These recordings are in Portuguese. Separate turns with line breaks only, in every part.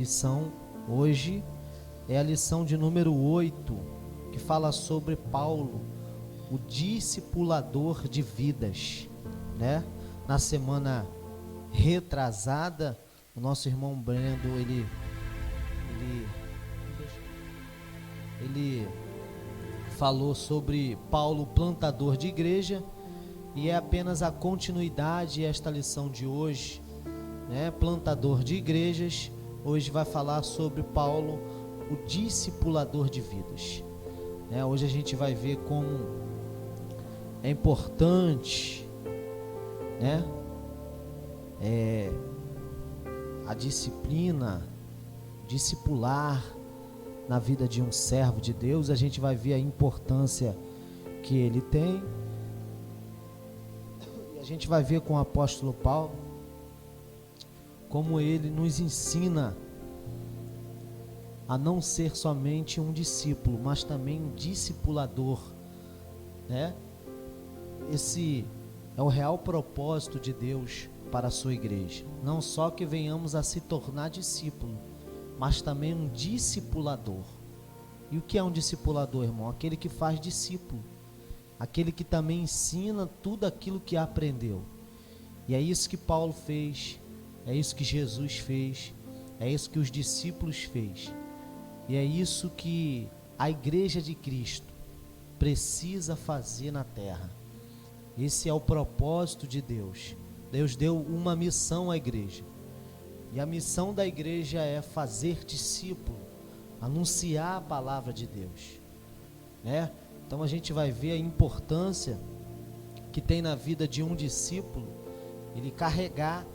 Lição hoje é a lição de número 8, que fala sobre Paulo, o discipulador de vidas, né? Na semana retrasada, o nosso irmão Brendo, ele falou sobre Paulo, plantador de igreja, e é apenas a continuidade esta lição de hoje, né? Plantador de igrejas. Hoje vai falar sobre Paulo, o discipulador de vidas, né? Hoje a gente vai ver como é importante, né? A disciplina, discipular na vida de um servo de Deus. A gente vai ver a importância que ele tem, e a gente vai ver com o apóstolo Paulo como ele nos ensina a não ser somente um discípulo, mas também um discipulador, né? Esse é o real propósito de Deus para a sua igreja. Não só que venhamos a se tornar discípulo, mas também um discipulador. E o que é um discipulador, irmão? Aquele que faz discípulo, aquele que também ensina tudo aquilo que aprendeu. E é isso que Paulo fez. É isso que Jesus fez, é isso que os discípulos fez, e é isso que a igreja de Cristo precisa fazer na terra. Esse é o propósito de Deus. Deus deu uma missão à igreja, e a missão da igreja é fazer discípulo, anunciar a palavra de Deus, né? Então a gente vai ver a importância que tem na vida de um discípulo, ele carregar,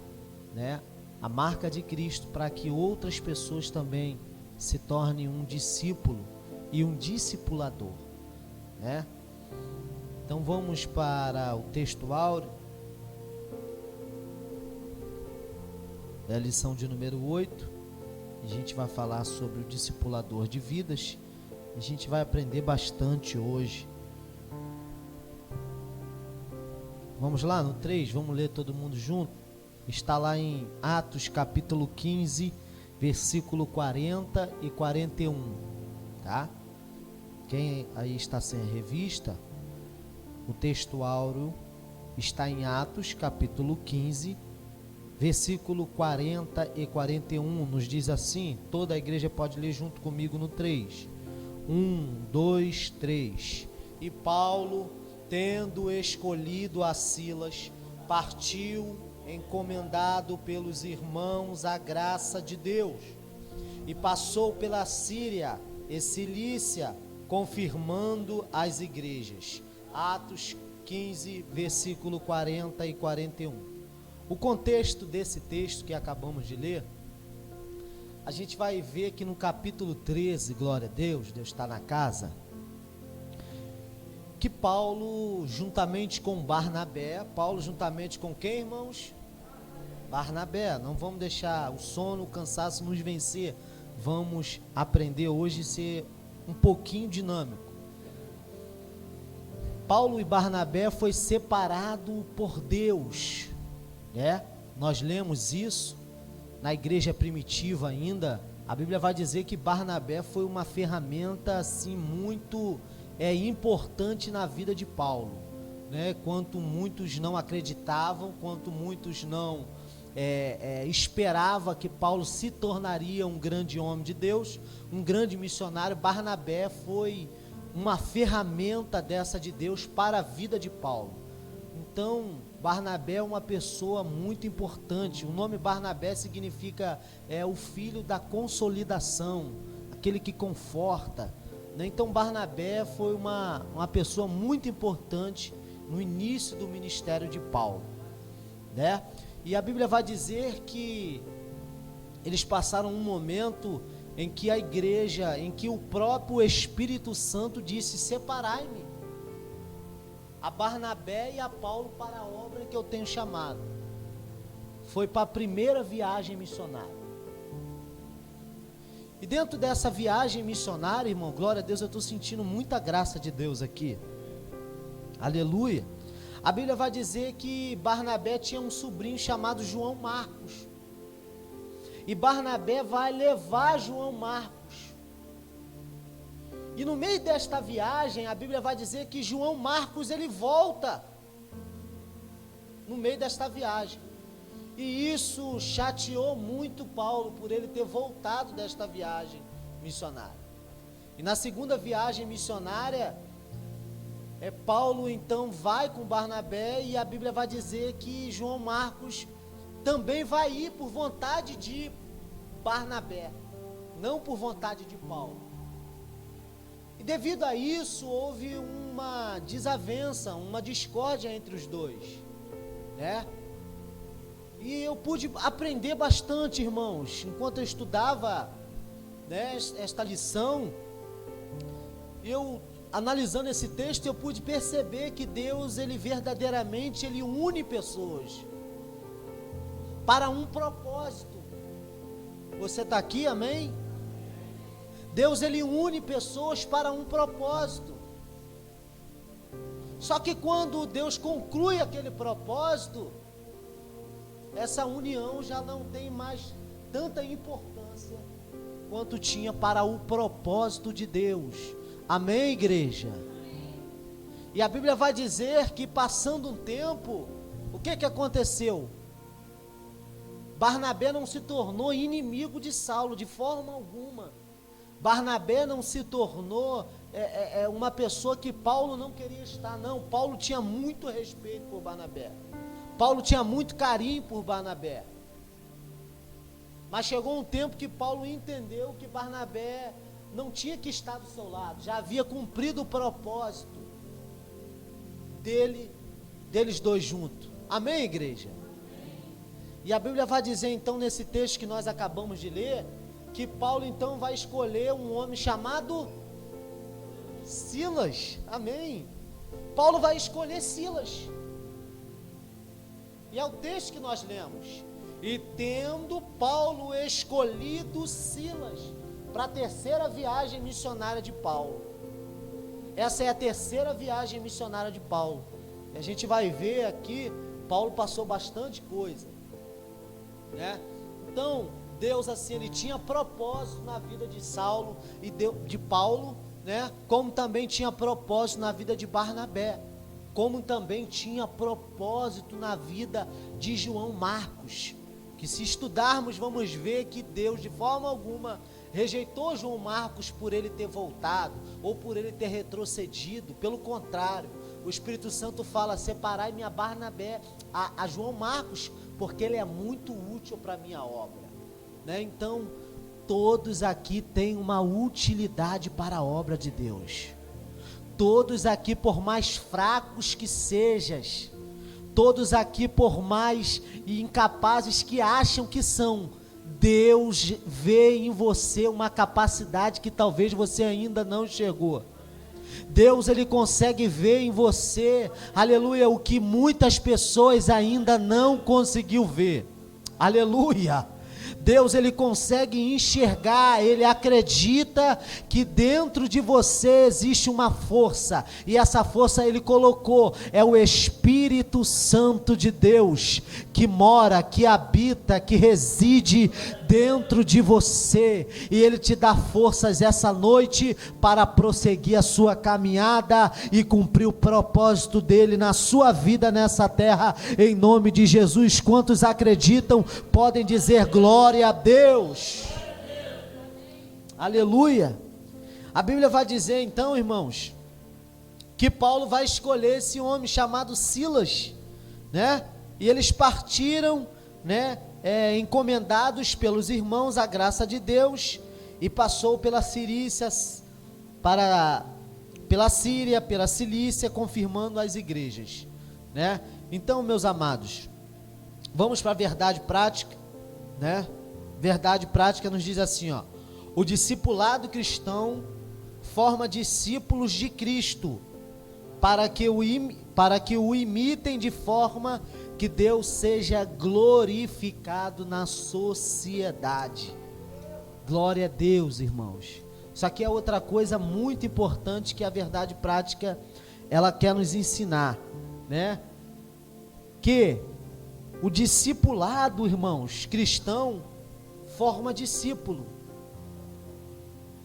né, a marca de Cristo, para que outras pessoas também se tornem um discípulo e um discipulador, né? Então vamos para o texto áureo, é a lição de número 8, a gente vai falar sobre o discipulador de vidas, a gente vai aprender bastante hoje. Vamos lá no 3, vamos ler todo mundo junto. Está lá em Atos capítulo 15, versículo 40 e 41, tá? Quem aí está sem a revista, o texto áureo está em Atos capítulo 15, versículo 40 e 41, nos diz assim, toda a igreja pode ler junto comigo no 3, 1, 2, 3, e Paulo, tendo escolhido a Silas, partiu encomendado pelos irmãos à graça de Deus, e passou pela Síria e Cilícia, confirmando as igrejas. Atos 15, versículo 40 e 41. O contexto desse texto que acabamos de ler, a gente vai ver que no capítulo 13, glória a Deus, Deus está na casa, que Paulo, juntamente com Barnabé, Paulo juntamente com quem, irmãos? Barnabé. Não vamos deixar o sono, o cansaço nos vencer, vamos aprender hoje a ser um pouquinho dinâmico. Paulo e Barnabé foi separado por Deus, né? Nós lemos isso na igreja primitiva ainda, a Bíblia vai dizer que Barnabé foi uma ferramenta assim muito importante na vida de Paulo, né? Quanto muitos não acreditavam, quanto muitos não esperava que Paulo se tornaria um grande homem de Deus, um grande missionário, Barnabé foi uma ferramenta dessa de Deus para a vida de Paulo. Então Barnabé é uma pessoa muito importante. O nome Barnabé significa o filho da consolidação, aquele que conforta, né? Então Barnabé foi uma pessoa muito importante no início do ministério de Paulo, né? E a Bíblia vai dizer que eles passaram um momento em que a igreja, em que o próprio Espírito Santo disse: separai-me a Barnabé e a Paulo para a obra que eu tenho chamado. Foi para a primeira viagem missionária. E dentro dessa viagem missionária, irmão, glória a Deus, eu estou sentindo muita graça de Deus aqui. Aleluia. A Bíblia vai dizer que Barnabé tinha um sobrinho chamado João Marcos. e Barnabé vai levar João Marcos. E no meio desta viagem, a Bíblia vai dizer que João Marcos, ele volta no meio desta viagem. E isso chateou muito Paulo, por ele ter voltado desta viagem missionária. E na segunda viagem missionária, Paulo então vai com Barnabé, e a Bíblia vai dizer que João Marcos também vai ir por vontade de Barnabé, não por vontade de Paulo. E devido a isso, houve uma desavença, uma discórdia entre os dois, né? E eu pude aprender bastante, irmãos, enquanto eu estudava, né, esta lição. Eu, analisando esse texto, eu pude perceber que Deus, ele verdadeiramente, ele une pessoas para um propósito. Você está aqui, amém? Deus, ele une pessoas para um propósito. Só que quando Deus conclui aquele propósito, essa união já não tem mais tanta importância quanto tinha para o propósito de Deus. Amém, igreja? E a Bíblia vai dizer que, passando um tempo, o que aconteceu? Barnabé não se tornou inimigo de Saulo de forma alguma. Barnabé não se tornou uma pessoa que Paulo não queria estar, não. Paulo tinha muito respeito por Barnabé. Paulo tinha muito carinho por Barnabé. Mas chegou um tempo que Paulo entendeu que Barnabé não tinha que estar do seu lado, já havia cumprido o propósito deles dois juntos. Amém, igreja? E a Bíblia vai dizer então, nesse texto que nós acabamos de ler, que Paulo então vai escolher um homem chamado Silas. Amém? Paulo vai escolher Silas. E é o texto que nós lemos. E tendo Paulo escolhido Silas para a terceira viagem missionária de Paulo. Essa é a terceira viagem missionária de Paulo. E a gente vai ver aqui, Paulo passou bastante coisa, né? Então, Deus, assim, ele tinha propósito na vida de Saulo e de Paulo, né? Como também tinha propósito na vida de Barnabé, como também tinha propósito na vida de João Marcos, que, se estudarmos, vamos ver que Deus de forma alguma rejeitou João Marcos por ele ter voltado, ou por ele ter retrocedido. Pelo contrário, o Espírito Santo fala: separai-me a Barnabé, a João Marcos, porque ele é muito útil para a minha obra, né? Então, todos aqui têm uma utilidade para a obra de Deus. Todos aqui, por mais fracos que sejas, todos aqui, por mais incapazes que acham que são, Deus vê em você uma capacidade que talvez você ainda não chegou. Deus, ele consegue ver em você, aleluia, o que muitas pessoas ainda não conseguiu ver. Aleluia. Deus, ele consegue enxergar, ele acredita que dentro de você existe uma força, e essa força ele colocou, é o Espírito Santo de Deus, que mora, que habita, que reside dentro de você, e ele te dá forças essa noite para prosseguir a sua caminhada e cumprir o propósito dele na sua vida nessa terra, em nome de Jesus. Quantos acreditam, podem dizer glória a Deus. Aleluia. A Bíblia vai dizer então, irmãos, que Paulo vai escolher esse homem chamado Silas, né? E eles partiram, né, encomendados pelos irmãos à graça de Deus, e passou pela Cilícia, pela Síria, pela Cilícia, confirmando as igrejas, né? Então, meus amados, vamos para a verdade prática, né? Verdade prática nos diz assim, ó: o discipulado cristão forma discípulos de Cristo, para que o imitem de forma que Deus seja glorificado na sociedade. Glória a Deus, irmãos. Isso aqui é outra coisa muito importante que a verdade prática, ela quer nos ensinar, né? Que o discipulado, irmãos, cristão, forma discípulo.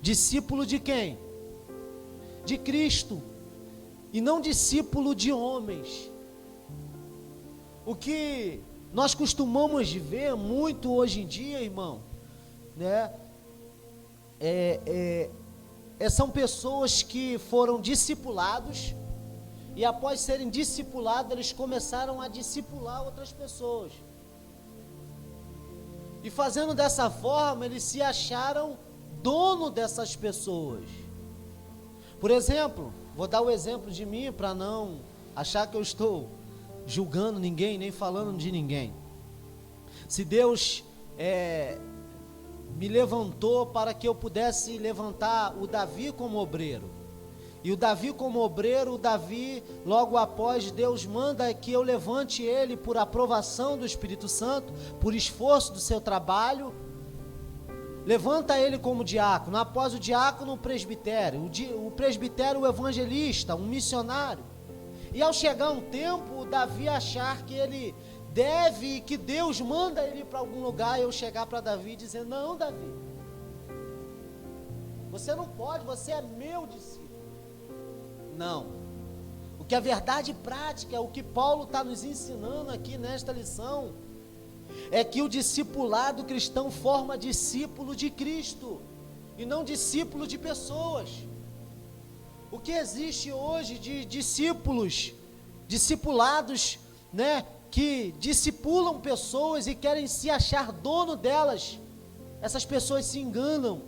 Discípulo de quem? De Cristo. E não discípulo de homens. O que nós costumamos ver muito hoje em dia, irmão, né? São pessoas que foram discipulados e após serem discipulados, eles começaram a discipular outras pessoas. E fazendo dessa forma, eles se acharam dono dessas pessoas. Por exemplo, vou dar o exemplo de mim para não achar que eu estou julgando ninguém, nem falando de ninguém. Se Deus me levantou para que eu pudesse levantar o Davi como obreiro, e o Davi como obreiro, o Davi, logo após, Deus manda que eu levante ele por aprovação do Espírito Santo, por esforço do seu trabalho, levanta ele como diácono, após o diácono, o presbitério, o presbitério, o evangelista, um missionário. E ao chegar um tempo, o Davi achar que ele deve, que Deus manda ele para algum lugar, e eu chegar para Davi e dizer: não, Davi, você não pode, você é meu discípulo. Não. O que a verdade prática, o que Paulo está nos ensinando aqui nesta lição, é que o discipulado cristão forma discípulo de Cristo, e não discípulo de pessoas. O que existe hoje de discipulados, né, que discipulam pessoas e querem se achar dono delas, essas pessoas se enganam.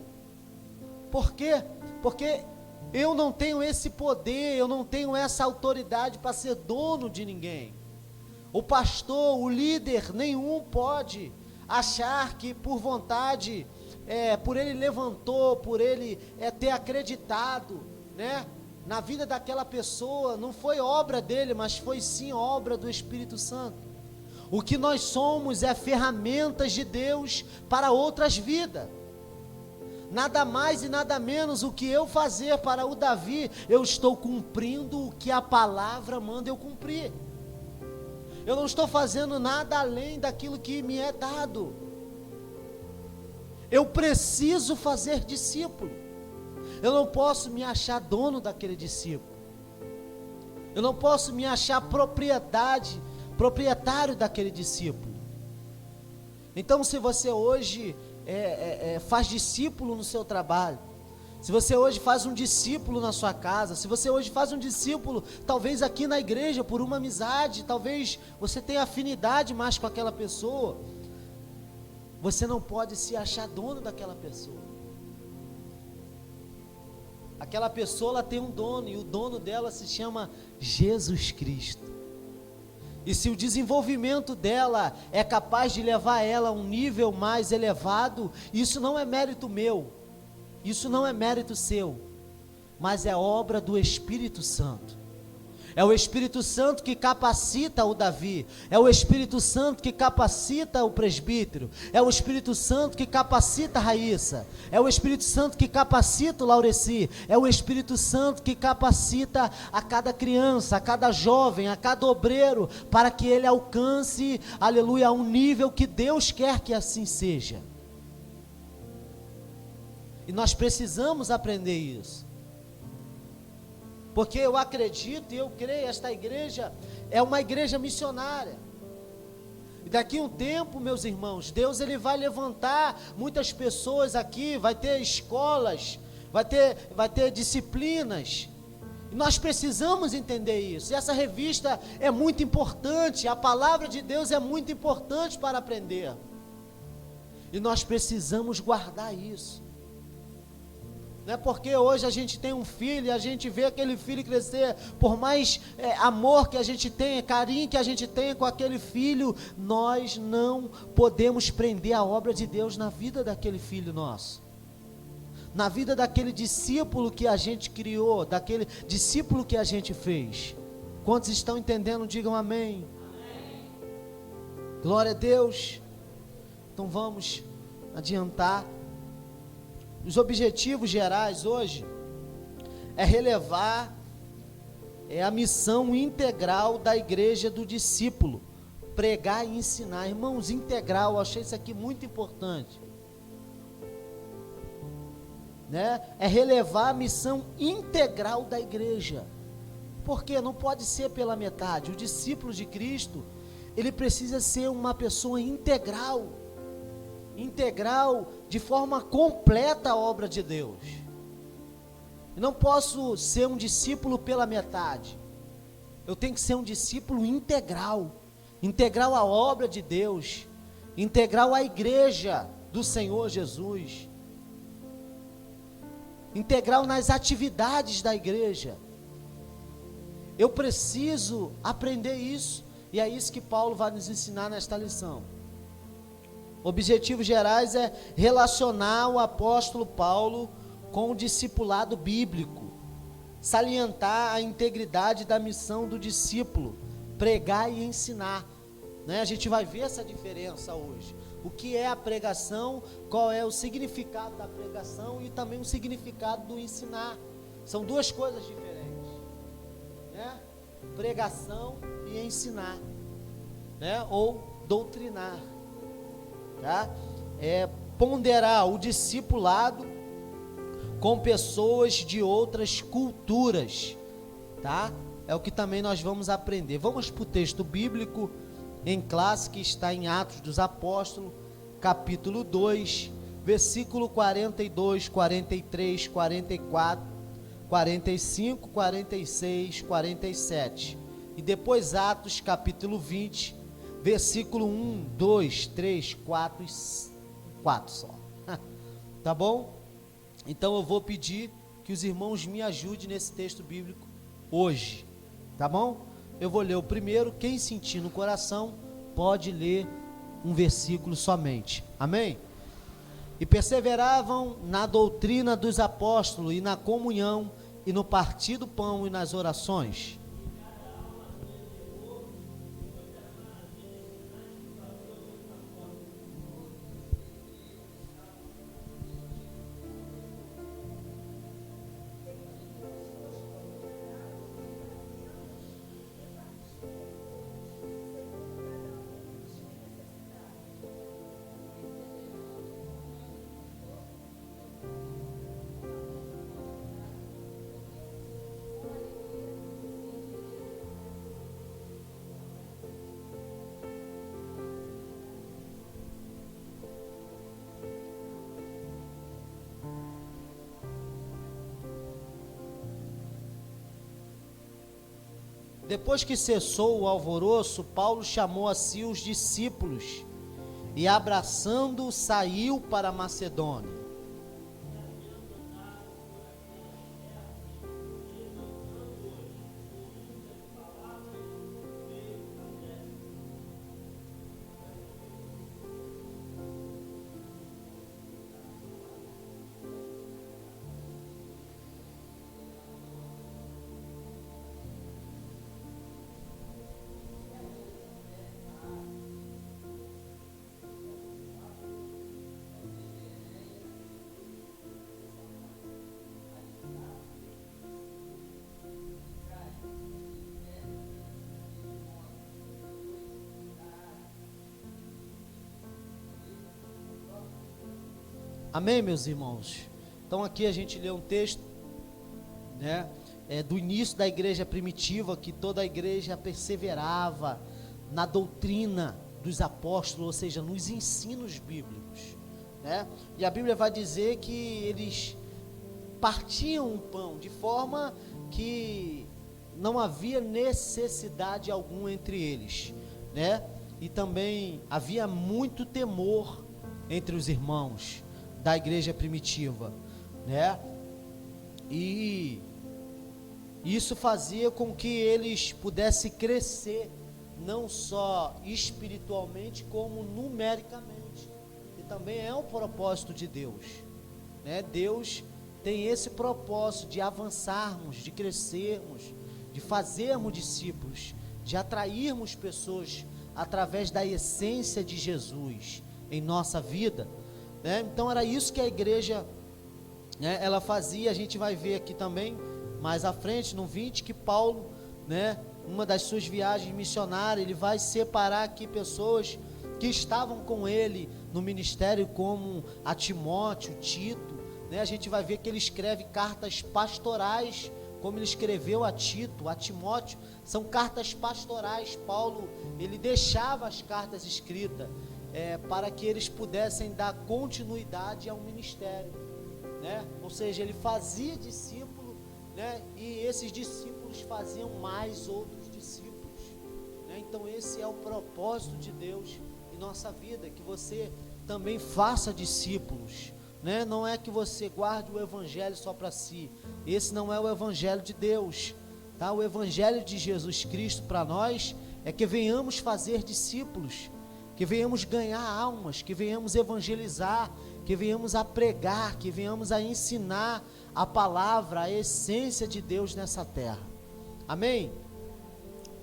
Por quê? Porque eu não tenho esse poder, eu não tenho essa autoridade para ser dono de ninguém. O pastor, o líder, nenhum pode achar que por vontade, por ele levantou, por ele ter acreditado, né, na vida daquela pessoa, não foi obra dele, mas foi sim obra do Espírito Santo. O que nós somos é ferramentas de Deus para outras vidas. Nada mais e nada menos o que eu fazer para o Davi, eu estou cumprindo o que a palavra manda eu cumprir. Eu não estou fazendo nada além daquilo que me é dado. Eu preciso fazer discípulo. Eu não posso me achar dono daquele discípulo. Eu não posso me achar proprietário daquele discípulo. Então, se você hoje faz discípulo no seu trabalho, se você hoje faz um discípulo na sua casa, se você hoje faz um discípulo, talvez aqui na igreja, por uma amizade, talvez você tenha afinidade mais com aquela pessoa, você não pode se achar dono daquela pessoa. Aquela pessoa, ela tem um dono, e o dono dela se chama Jesus Cristo. E se o desenvolvimento dela é capaz de levar ela a um nível mais elevado, isso não é mérito meu, isso não é mérito seu, mas é obra do Espírito Santo. É o Espírito Santo que capacita o Davi, é o Espírito Santo que capacita o presbítero, é o Espírito Santo que capacita a Raíssa, é o Espírito Santo que capacita o Laureci, é o Espírito Santo que capacita a cada criança, a cada jovem, a cada obreiro, para que ele alcance, aleluia, um nível que Deus quer que assim seja. E nós precisamos aprender isso. Porque eu acredito e eu creio, esta igreja é uma igreja missionária. E daqui a um tempo, meus irmãos, Deus ele vai levantar muitas pessoas aqui, vai ter escolas, vai ter disciplinas. E nós precisamos entender isso. E essa revista é muito importante, a palavra de Deus é muito importante para aprender. E nós precisamos guardar isso. Não é porque hoje a gente tem um filho e a gente vê aquele filho crescer, por mais amor que a gente tenha, carinho que a gente tenha com aquele filho, nós não podemos prender a obra de Deus na vida daquele filho nosso, na vida daquele discípulo que a gente criou, daquele discípulo que a gente fez. Quantos estão entendendo? Digam amém. Amém. Glória a Deus. Então vamos adiantar. Os objetivos gerais hoje é relevar a missão integral da igreja do discípulo, pregar e ensinar. Irmãos, integral, eu achei isso aqui muito importante. né? É relevar a missão integral da igreja. Porque não pode ser pela metade. O discípulo de Cristo, ele precisa ser uma pessoa integral, de forma completa à obra de Deus. Eu não posso ser um discípulo pela metade. Eu tenho que ser um discípulo integral à obra de Deus, integral à igreja do Senhor Jesus, integral nas atividades da igreja. Eu preciso aprender isso, e é isso que Paulo vai nos ensinar nesta lição. Objetivos gerais é relacionar o apóstolo Paulo com o discipulado bíblico, salientar a integridade da missão do discípulo, pregar e ensinar, né? A gente vai ver essa diferença hoje. O que é a pregação, qual é o significado da pregação e também o significado do ensinar. São duas coisas diferentes, né? Pregação e ensinar, né? Ou doutrinar, tá? É ponderar o discipulado com pessoas de outras culturas, tá? É o que também nós vamos aprender. Vamos para o texto bíblico em classe, que está em Atos dos Apóstolos, capítulo 2, versículo 42, 43, 44, 45, 46, 47. E depois Atos, capítulo 20, versículo 1, 2, 3, 4 e 4 só. Tá bom? Então eu vou pedir que os irmãos me ajudem nesse texto bíblico hoje, tá bom? Eu vou ler o primeiro, quem sentir no coração pode ler um versículo somente, amém? E perseveravam na doutrina dos apóstolos e na comunhão e no partir do pão e nas orações. Depois que cessou o alvoroço, Paulo chamou a si os discípulos e, abraçando, saiu para a Macedônia. Amém, meus irmãos? Então aqui a gente lê um texto, né, do início da igreja primitiva, que toda a igreja perseverava na doutrina dos apóstolos, ou seja, nos ensinos bíblicos, né? E a Bíblia vai dizer que eles partiam o pão de forma que não havia necessidade alguma entre eles, né? E também havia muito temor entre os irmãos da igreja primitiva, né? E isso fazia com que eles pudessem crescer, não só espiritualmente, como numericamente, e também é um propósito de Deus, né? Deus tem esse propósito de avançarmos, de crescermos, de fazermos discípulos, de atrairmos pessoas através da essência de Jesus em nossa vida, né? Então era isso que a igreja, né, ela fazia. A gente vai ver aqui também, mais à frente, no 20, que Paulo, né, uma das suas viagens missionárias, ele vai separar aqui pessoas que estavam com ele no ministério, como a Timóteo, Tito, né? A gente vai ver que ele escreve cartas pastorais, como ele escreveu a Tito, a Timóteo, são cartas pastorais. Paulo, ele deixava as cartas escritas para que eles pudessem dar continuidade ao ministério, né? Ou seja, ele fazia discípulo, né? E esses discípulos faziam mais outros discípulos, né? Então esse é o propósito de Deus em nossa vida, que você também faça discípulos, né? Não é que você guarde o evangelho só para si. Esse não é o evangelho de Deus, tá? O evangelho de Jesus Cristo para nós é que venhamos fazer discípulos, que venhamos ganhar almas, que venhamos evangelizar, que venhamos a pregar, que venhamos a ensinar a palavra, a essência de Deus nessa terra. Amém?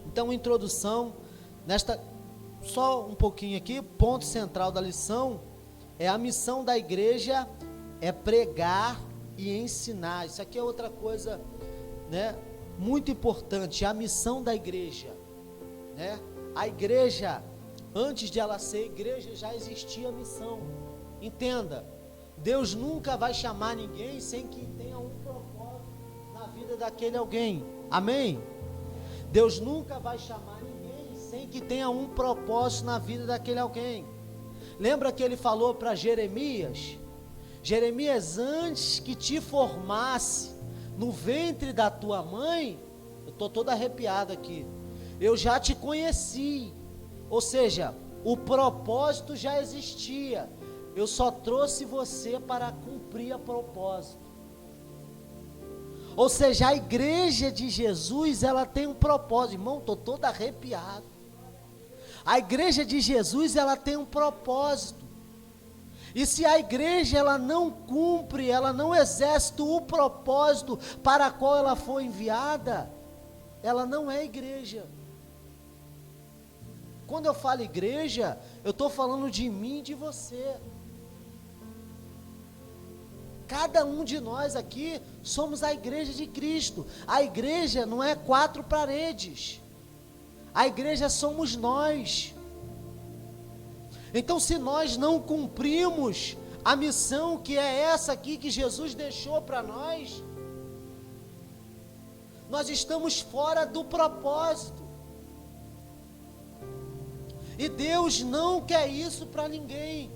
Então, introdução, só um pouquinho aqui, ponto central da lição, é a missão da igreja, é pregar e ensinar. Isso aqui é outra coisa, né, muito importante, a missão da igreja, né? A igreja, antes de ela ser igreja, já existia a missão. Entenda, Deus nunca vai chamar ninguém sem que tenha um propósito na vida daquele alguém. Amém? Deus nunca vai chamar ninguém sem que tenha um propósito na vida daquele alguém. Lembra que ele falou para Jeremias? Jeremias, antes que te formasse no ventre da tua mãe, eu estou todo arrepiado aqui, eu já te conheci. Ou seja, o propósito já existia, eu só trouxe você para cumprir o propósito. Ou seja, a igreja de Jesus, ela tem um propósito. Irmão, estou todo arrepiado. A igreja de Jesus, ela tem um propósito. E se a igreja, ela não cumpre, ela não exerce o propósito para qual ela foi enviada, ela não é igreja. Quando eu falo igreja, eu estou falando de mim e de você. Cada um de nós aqui somos a igreja de Cristo. A igreja não é 4 paredes. A igreja somos nós. Então, se nós não cumprimos a missão que é essa aqui que Jesus deixou para nós, nós estamos fora do propósito. E Deus não quer isso para ninguém.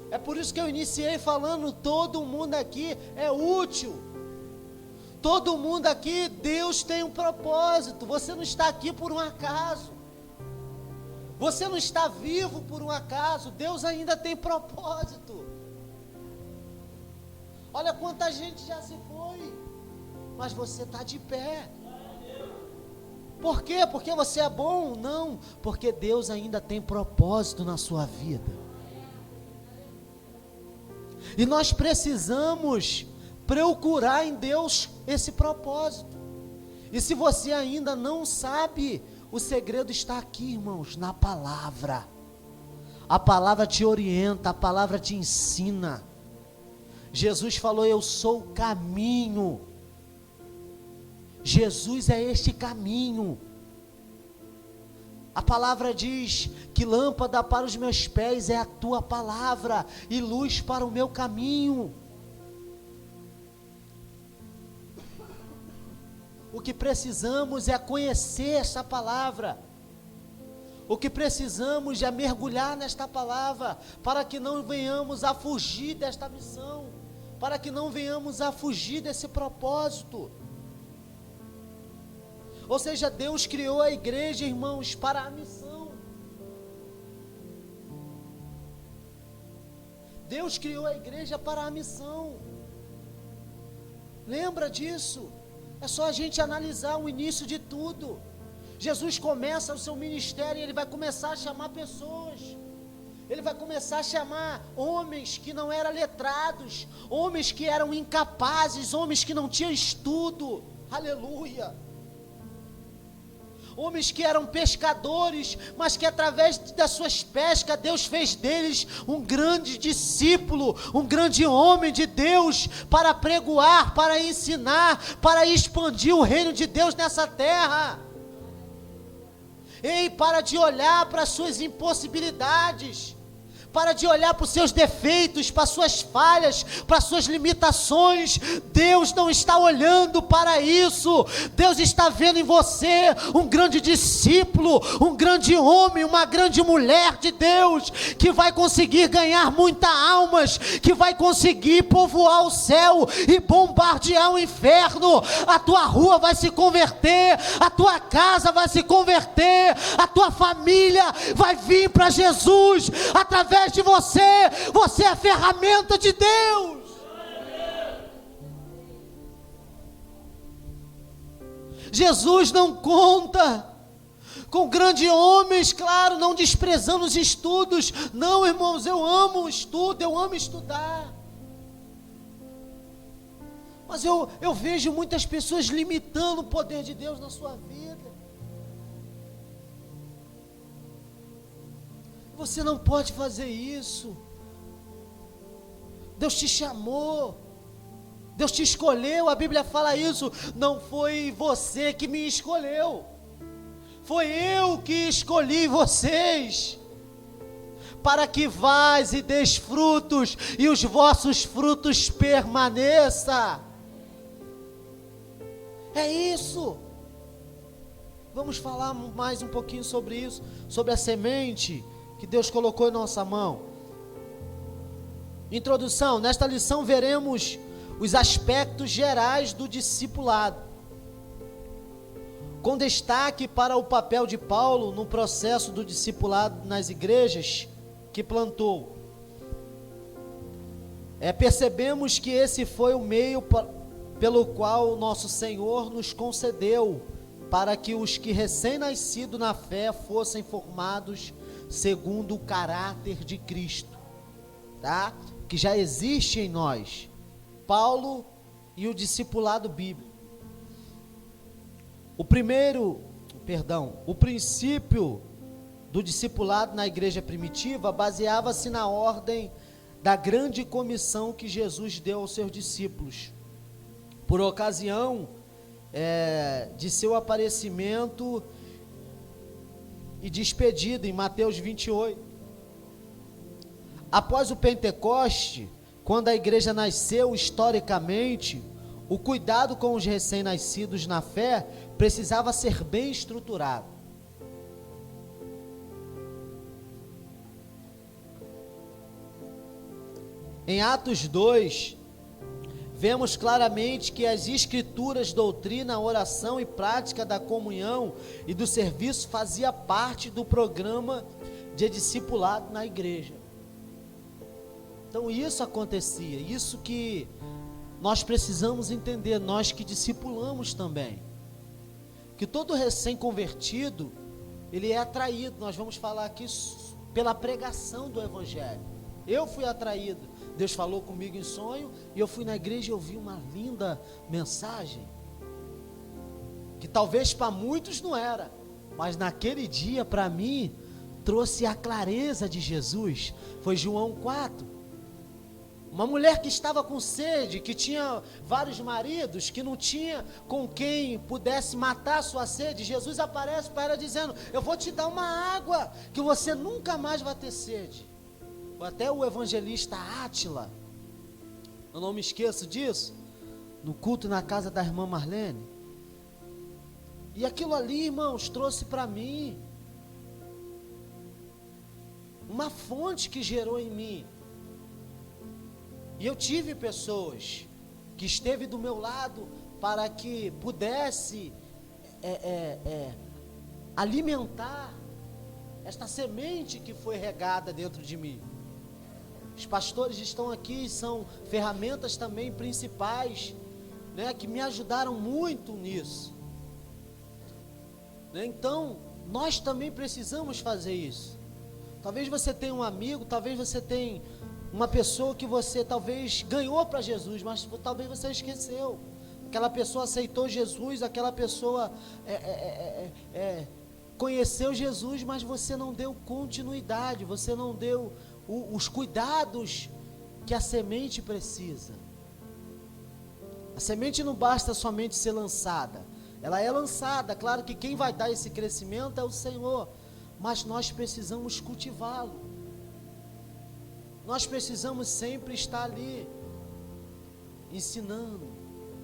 É por isso que eu iniciei falando, todo mundo aqui é útil. Todo mundo aqui, Deus tem um propósito. Você não está aqui por um acaso. Você não está vivo por um acaso. Deus ainda tem propósito. Olha quanta gente já se foi, mas você está de pé. Por quê? Porque você é bom? Não, porque Deus ainda tem propósito na sua vida. E nós precisamos procurar em Deus esse propósito. E se você ainda não sabe, o segredo está aqui, irmãos, na palavra. A palavra te orienta, a palavra te ensina. Jesus falou, eu sou o caminho. Jesus é este caminho. A palavra diz que lâmpada para os meus pés é a tua palavra e luz para o meu caminho. O que precisamos é conhecer essa palavra. O que precisamos é mergulhar nesta palavra, para que não venhamos a fugir desta missão, para que não venhamos a fugir desse propósito. Ou seja, Deus criou a igreja, irmãos, para a missão. Deus criou a igreja para a missão. Lembra disso? É só a gente analisar o início de tudo. Jesus começa o seu ministério e ele vai começar a chamar pessoas. Ele vai começar a chamar homens que não eram letrados, homens que eram incapazes, homens que não tinham estudo. Aleluia! Homens que eram pescadores, mas que através das suas pescas, Deus fez deles um grande discípulo, um grande homem de Deus, para pregoar, para ensinar, para expandir o reino de Deus nessa terra. Ei, para de olhar para as suas impossibilidades, Para de olhar para os seus defeitos, para as suas falhas, para as suas limitações. Deus não está olhando para isso. Deus está vendo em você um grande discípulo, um grande homem, uma grande mulher de Deus, que vai conseguir ganhar muitas almas, que vai conseguir povoar o céu e bombardear o inferno. A tua rua vai se converter, a tua casa vai se converter, a tua família vai vir para Jesus. Através de você, você é a ferramenta de Deus. Jesus não conta com grandes homens, claro, não desprezando os estudos. Não, irmãos, eu amo o estudo, eu amo estudar. Mas eu vejo muitas pessoas limitando o poder de Deus na sua vida. Você não pode fazer isso. Deus te chamou, Deus te escolheu, a Bíblia fala isso. Não foi você que me escolheu, foi eu que escolhi vocês, para que vás e deis frutos, e os vossos frutos permaneçam. É isso. Vamos falar mais um pouquinho sobre isso, sobre a semente que Deus colocou em nossa mão. Introdução: nesta lição veremos os aspectos gerais do discipulado, com destaque para o papel de Paulo no processo do discipulado nas igrejas que plantou. Percebemos que esse foi o meio pelo qual o nosso Senhor nos concedeu, para que os que recém-nascidos na fé fossem formados segundo o caráter de Cristo, tá? Que já existe em nós. Paulo e o discipulado bíblico. O princípio do discipulado na igreja primitiva baseava-se na ordem da grande comissão que Jesus deu aos seus discípulos, por ocasião de seu aparecimento e despedida em Mateus 28. Após o Pentecoste, quando a igreja nasceu historicamente, o cuidado com os recém-nascidos na fé precisava ser bem estruturado. Em Atos 2, vemos claramente que as escrituras, doutrina, oração e prática da comunhão e do serviço fazia parte do programa de discipulado na igreja. Então isso acontecia, isso que nós precisamos entender, nós que discipulamos também, que todo recém-convertido, ele é atraído, nós vamos falar aqui pela pregação do evangelho. Eu fui atraído, Deus falou comigo em sonho, e eu fui na igreja e ouvi uma linda mensagem, que talvez para muitos não era, mas naquele dia para mim, trouxe a clareza de Jesus. Foi João 4, uma mulher que estava com sede, que tinha vários maridos, que não tinha com quem pudesse matar a sua sede. Jesus aparece para ela dizendo: eu vou te dar uma água, que você nunca mais vai ter sede. Até o evangelista Átila, eu não me esqueço disso, no culto na casa da irmã Marlene. E aquilo ali, irmãos, trouxe para mim uma fonte que gerou em mim. E eu tive pessoas que esteve do meu lado para que pudesse alimentar esta semente que foi regada dentro de mim. Os pastores estão aqui, são ferramentas também principais, né, que me ajudaram muito nisso, né? Então, nós também precisamos fazer isso. Talvez você tenha um amigo, talvez você tenha uma pessoa que você talvez ganhou para Jesus, mas talvez você esqueceu. Aquela pessoa aceitou Jesus, aquela pessoa conheceu Jesus, mas você não deu continuidade, você não deu os cuidados que a semente precisa. A semente não basta somente ser lançada, ela é lançada, claro que quem vai dar esse crescimento é o Senhor, mas nós precisamos cultivá-lo. Nós precisamos sempre estar ali, ensinando,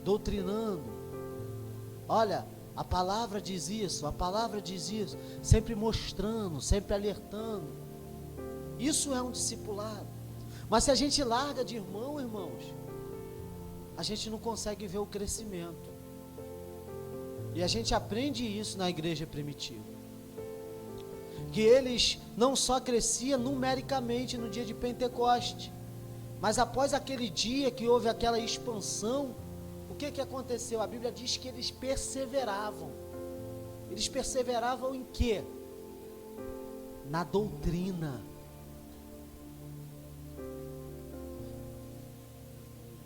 doutrinando. Olha, a palavra diz isso, a palavra diz isso, sempre mostrando, sempre alertando. Isso é um discipulado. Mas se a gente larga de irmão, irmãos, a gente não consegue ver o crescimento. E a gente aprende isso na igreja primitiva. Que eles não só cresciam numericamente no dia de Pentecoste, mas após aquele dia que houve aquela expansão, o que aconteceu? A Bíblia diz que eles perseveravam. Eles perseveravam em quê? Na doutrina.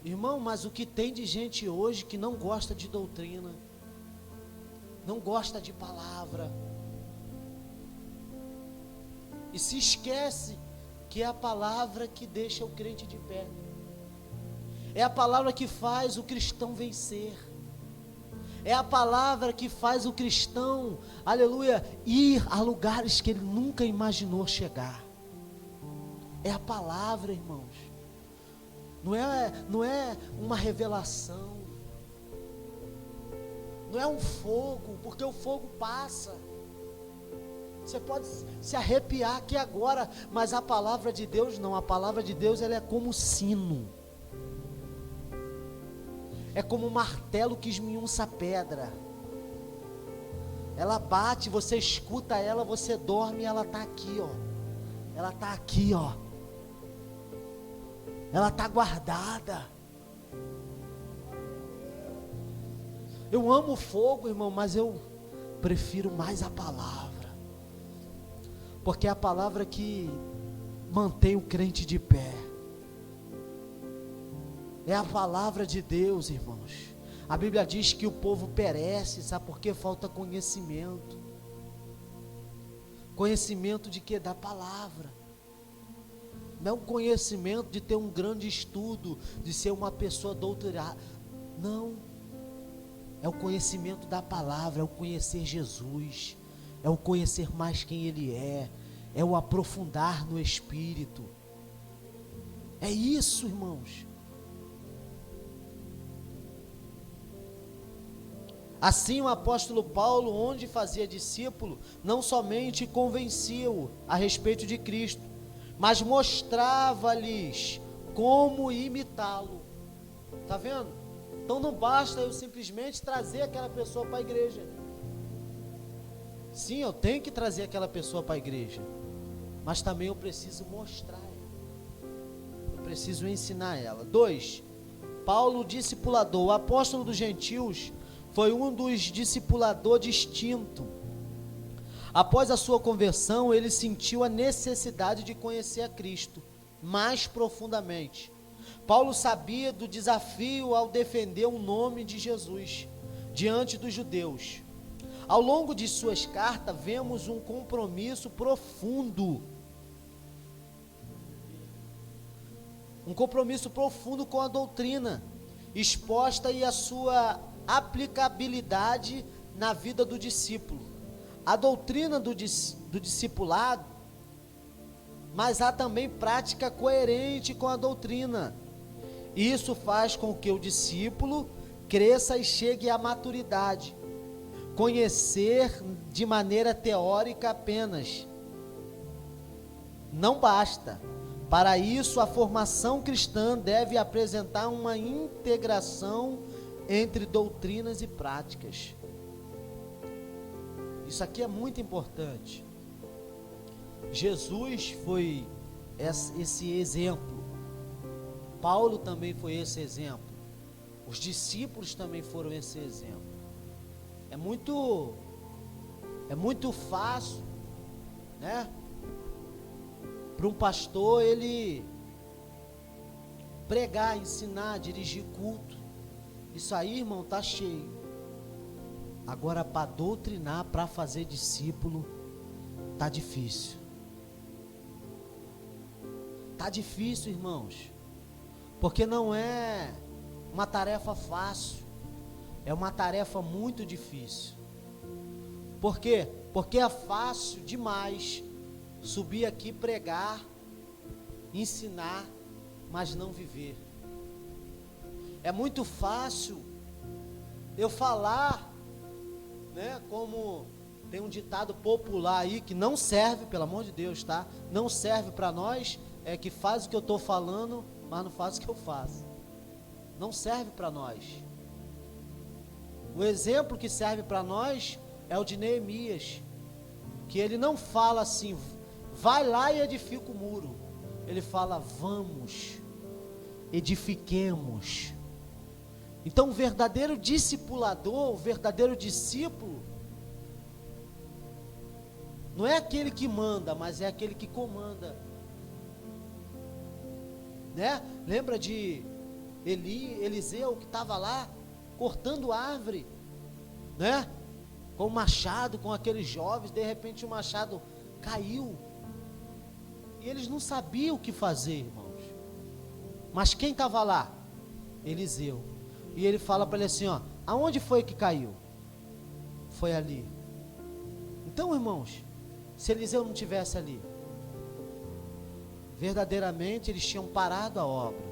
Irmão, mas o que tem de gente hoje que não gosta de doutrina, não gosta de palavra, e se esquece que é a palavra que deixa o crente de pé, é a palavra que faz o cristão vencer, é a palavra que faz o cristão, aleluia, ir a lugares que ele nunca imaginou chegar. É a palavra, irmãos. Não é uma revelação, não é um fogo, porque o fogo passa. Você pode se arrepiar aqui agora, mas a palavra de Deus não. A palavra de Deus, ela é como sino, é como um martelo que esmiuça a pedra. Ela bate, você escuta ela, você dorme, ela está aqui, ó. Ela está aqui, ó. Ela está guardada. Eu amo o fogo, irmão, mas eu prefiro mais a palavra, porque é a palavra que mantém o crente de pé. É a palavra de Deus, irmãos. A Bíblia diz que o povo perece, sabe por quê? Falta conhecimento. Conhecimento de quê? Da palavra. Não é um conhecimento de ter um grande estudo, de ser uma pessoa doutorada. Não. É o conhecimento da palavra, é o conhecer Jesus, é o conhecer mais quem Ele é o aprofundar no Espírito. É isso, irmãos. Assim o apóstolo Paulo, onde fazia discípulo, não somente convencia-o a respeito de Cristo, mas mostrava-lhes como imitá-lo. Está vendo? Então não basta eu simplesmente trazer aquela pessoa para a igreja. Sim, eu tenho que trazer aquela pessoa para a igreja, mas também eu preciso mostrar ela. Eu preciso ensinar ela. 2. Paulo, discipulador. O apóstolo dos gentios foi um dos discipuladores distinto. Após a sua conversão, ele sentiu a necessidade de conhecer a Cristo mais profundamente. Paulo sabia do desafio ao defender o nome de Jesus diante dos judeus. Ao longo de suas cartas, vemos um compromisso profundo. Um compromisso profundo com a doutrina exposta e a sua aplicabilidade na vida do discípulo. A doutrina do discipulado, mas há também prática coerente com a doutrina. Isso faz com que o discípulo cresça e chegue à maturidade. Conhecer de maneira teórica apenas não basta. Para isso, a formação cristã deve apresentar uma integração entre doutrinas e práticas. Isso aqui é muito importante. Jesus foi esse exemplo. Paulo também foi esse exemplo. Os discípulos também foram esse exemplo. É muito fácil, né? Para um pastor ele pregar, ensinar, dirigir culto. Isso aí, irmão, tá cheio. Agora, para doutrinar, para fazer discípulo, tá difícil. Tá difícil, irmãos. Porque não é uma tarefa fácil. É uma tarefa muito difícil. Por quê? Porque é fácil demais subir aqui, pregar ensinar, mas não viver. É muito fácil eu falar, né, como tem um ditado popular aí que não serve, pelo amor de Deus, tá? Não serve para nós, que faz o que eu estou falando, mas não faz o que eu faço. Não serve para nós. O exemplo que serve para nós é o de Neemias, que ele não fala assim, vai lá e edifica o muro. Ele fala, vamos, edifiquemos. Então o verdadeiro discipulador, o verdadeiro discípulo, não é aquele que manda, mas é aquele que comanda, né? Lembra de Eliseu que estava lá cortando árvore, né? Com o machado, com aqueles jovens, de repente o machado caiu, e eles não sabiam o que fazer, irmãos. Mas quem estava lá? Eliseu. E ele fala para ele assim, ó, aonde foi que caiu? Foi ali. Então, irmãos, se Eliseu não tivesse ali, verdadeiramente eles tinham parado a obra,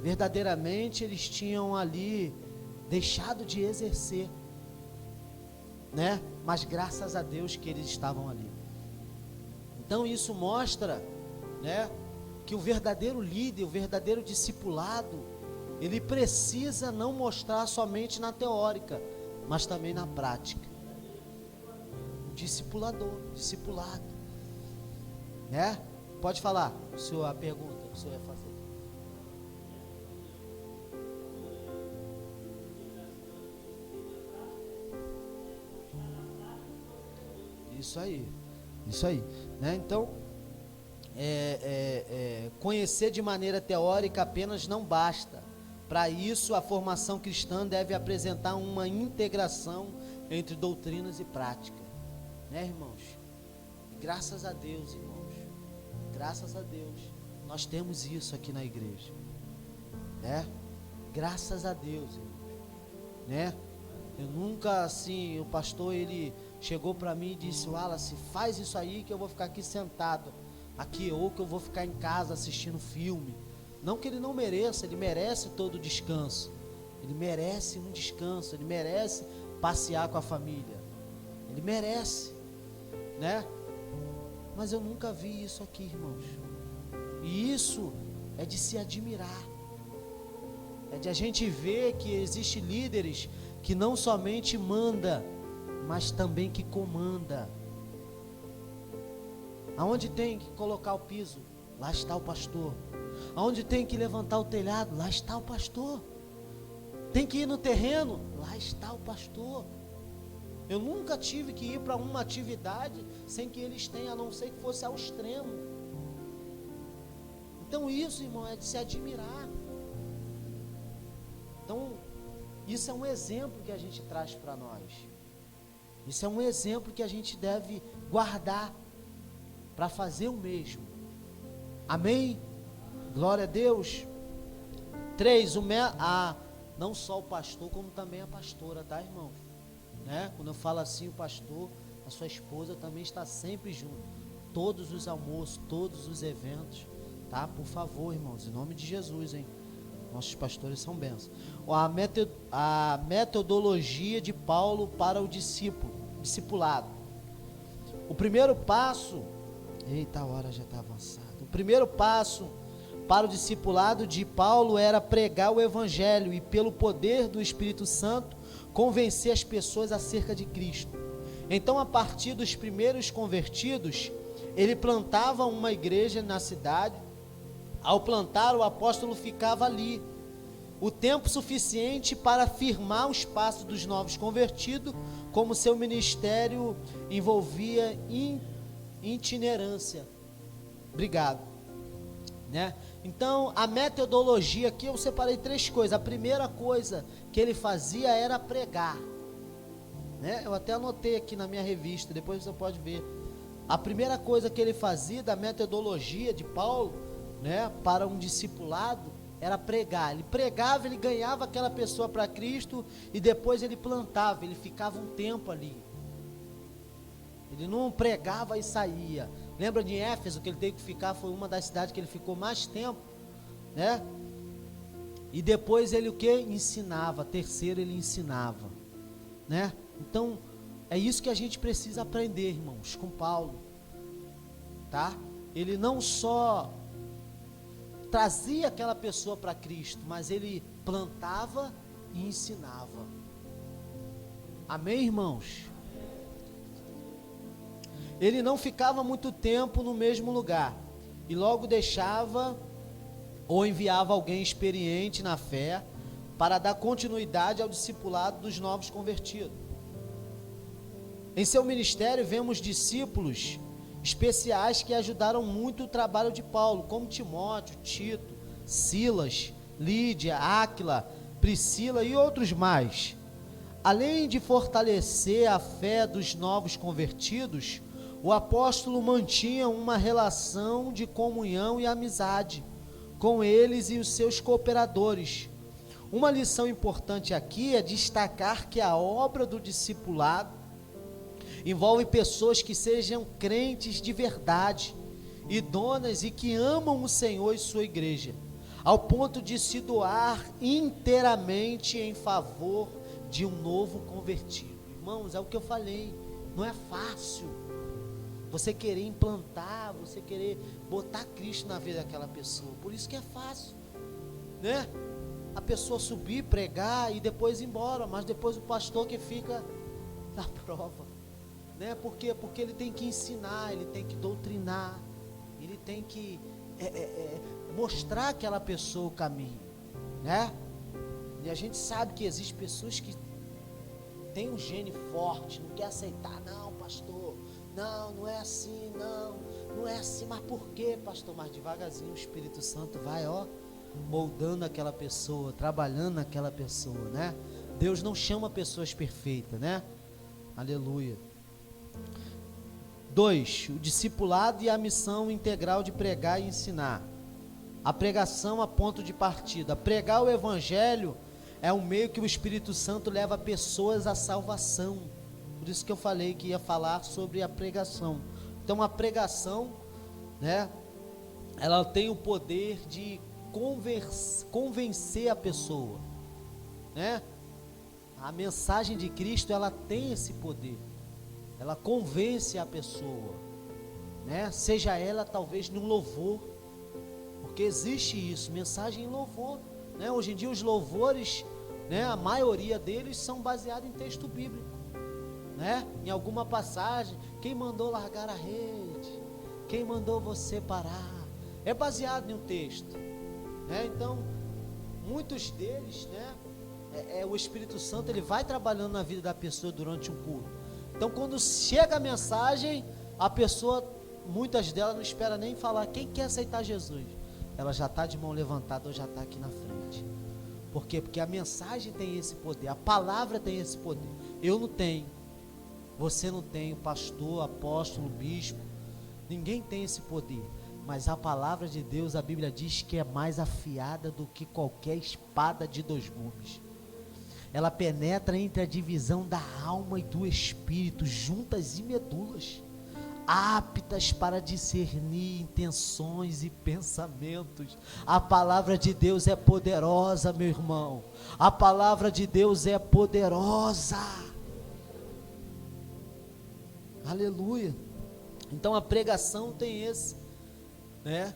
verdadeiramente eles tinham ali deixado de exercer, né? Mas graças a Deus que eles estavam ali. Então isso mostra, né, que o verdadeiro líder, o verdadeiro discipulado, ele precisa não mostrar somente na teórica, mas também na prática. Discipulado, né? Pode falar a pergunta que o senhor ia fazer. Isso aí, né? Então, conhecer de maneira teórica apenas não basta. Para isso, a formação cristã deve apresentar uma integração entre doutrinas e prática, né, irmãos? Graças a Deus, irmãos, graças a Deus, nós temos isso aqui na igreja, né? Graças a Deus, irmãos, né? Eu nunca, assim, o pastor, ele chegou para mim e disse, Wallace, faz isso aí que eu vou ficar aqui sentado, aqui, ou que eu vou ficar em casa assistindo filme. Não que ele não mereça, ele merece todo o descanso, ele merece um descanso, ele merece passear com a família, ele merece, né? Mas eu nunca vi isso aqui, irmãos, e isso é de se admirar, é de a gente ver que existem líderes que não somente manda, mas também que comanda. Aonde tem que colocar o piso, lá está o pastor. Aonde tem que levantar o telhado, lá está o pastor. Tem que ir no terreno, lá está o pastor. Eu nunca tive que ir para uma atividade sem que eles tenham, a não ser que fosse ao extremo. Então isso, irmão, é de se admirar. Então, isso é um exemplo que a gente traz para nós. Isso é um exemplo que a gente deve guardar para fazer o mesmo. Amém? Glória a Deus. 3, não só o pastor, como também a pastora, tá, irmão? Né? Quando eu falo assim, o pastor, a sua esposa também está sempre junto. Todos os almoços, todos os eventos, tá? Por favor, irmãos, em nome de Jesus, hein? Nossos pastores são bênçãos. A metodologia de Paulo para o discipulado. O primeiro passo, eita, a hora já está avançada. O primeiro passo para o discipulado de Paulo era pregar o evangelho e, pelo poder do Espírito Santo, convencer as pessoas acerca de Cristo. Então, a partir dos primeiros convertidos, ele plantava uma igreja na cidade. Ao plantar, o apóstolo ficava ali o tempo suficiente para firmar os passos dos novos convertidos, como seu ministério envolvia itinerância. Obrigado. Né? Então, a metodologia aqui, eu separei 3 coisas. A primeira coisa que ele fazia era pregar, né? Eu até anotei aqui na minha revista, depois você pode ver. A primeira coisa que ele fazia da metodologia de Paulo, né, para um discipulado, era pregar. Ele pregava, ele ganhava aquela pessoa para Cristo e depois ele plantava, ele ficava um tempo ali. Ele não pregava e saía, Lembra de Éfeso, que ele teve que ficar, foi uma das cidades que ele ficou mais tempo, né? E depois ele o que? Ensinava. Terceiro, ele ensinava, né? Então, é isso que a gente precisa aprender, irmãos, com Paulo, tá? Ele não só trazia aquela pessoa para Cristo, mas ele plantava e ensinava. Amém, irmãos? Ele não ficava muito tempo no mesmo lugar e logo deixava ou enviava alguém experiente na fé para dar continuidade ao discipulado dos novos convertidos. Em seu ministério vemos discípulos especiais que ajudaram muito o trabalho de Paulo, como Timóteo, Tito, Silas, Lídia, Áquila, Priscila e outros mais. Além de fortalecer a fé dos novos convertidos, o apóstolo mantinha uma relação de comunhão e amizade com eles e os seus cooperadores. Uma lição importante aqui é destacar que a obra do discipulado envolve pessoas que sejam crentes de verdade, idôneas e que amam o Senhor e sua igreja, ao ponto de se doar inteiramente em favor de um novo convertido. Irmãos, é o que eu falei, não é fácil você querer implantar, você querer botar Cristo na vida daquela pessoa. Por isso que é fácil, né? A pessoa subir, pregar e depois ir embora, mas depois o pastor que fica na prova, né? Por quê? Porque ele tem que ensinar, ele tem que doutrinar, ele tem que mostrar àquela pessoa o caminho, né? E a gente sabe que existem pessoas que têm um gene forte, não quer aceitar, não, pastor, não é assim, não é assim, mas por quê, pastor? Mas devagarzinho o Espírito Santo vai, moldando aquela pessoa, trabalhando naquela pessoa, né? Deus não chama pessoas perfeitas, né? Aleluia. 2, o discipulado e a missão integral de pregar e ensinar. A pregação a ponto de partida. Pregar o evangelho é um meio que o Espírito Santo leva pessoas à salvação. Por isso que eu falei que ia falar sobre a pregação. Então a pregação, né, ela tem o poder de convencer a pessoa, né? A mensagem de Cristo, ela tem esse poder. Ela convence a pessoa, né? Seja ela talvez num louvor, porque existe isso, mensagem em louvor, né? Hoje em dia os louvores, né, a maioria deles são baseados em texto bíblico, né? Em alguma passagem, quem mandou largar a rede, quem mandou você parar, é baseado em um texto, né? Então, muitos deles, né, o Espírito Santo, ele vai trabalhando na vida da pessoa durante um culto. Então, quando chega a mensagem, a pessoa, muitas delas não espera nem falar, quem quer aceitar Jesus? Ela já está de mão levantada ou já está aqui na frente. Por quê? Porque a mensagem tem esse poder, a palavra tem esse poder. Eu não tenho, você não tem, o pastor, apóstolo, bispo, ninguém tem esse poder. Mas a palavra de Deus, a Bíblia diz que é mais afiada do que qualquer espada de 2 gumes. Ela penetra entre a divisão da alma e do espírito, juntas e medulas, aptas para discernir intenções e pensamentos. A palavra de Deus é poderosa, meu irmão. A palavra de Deus é poderosa. Aleluia. Então a pregação tem esse, né,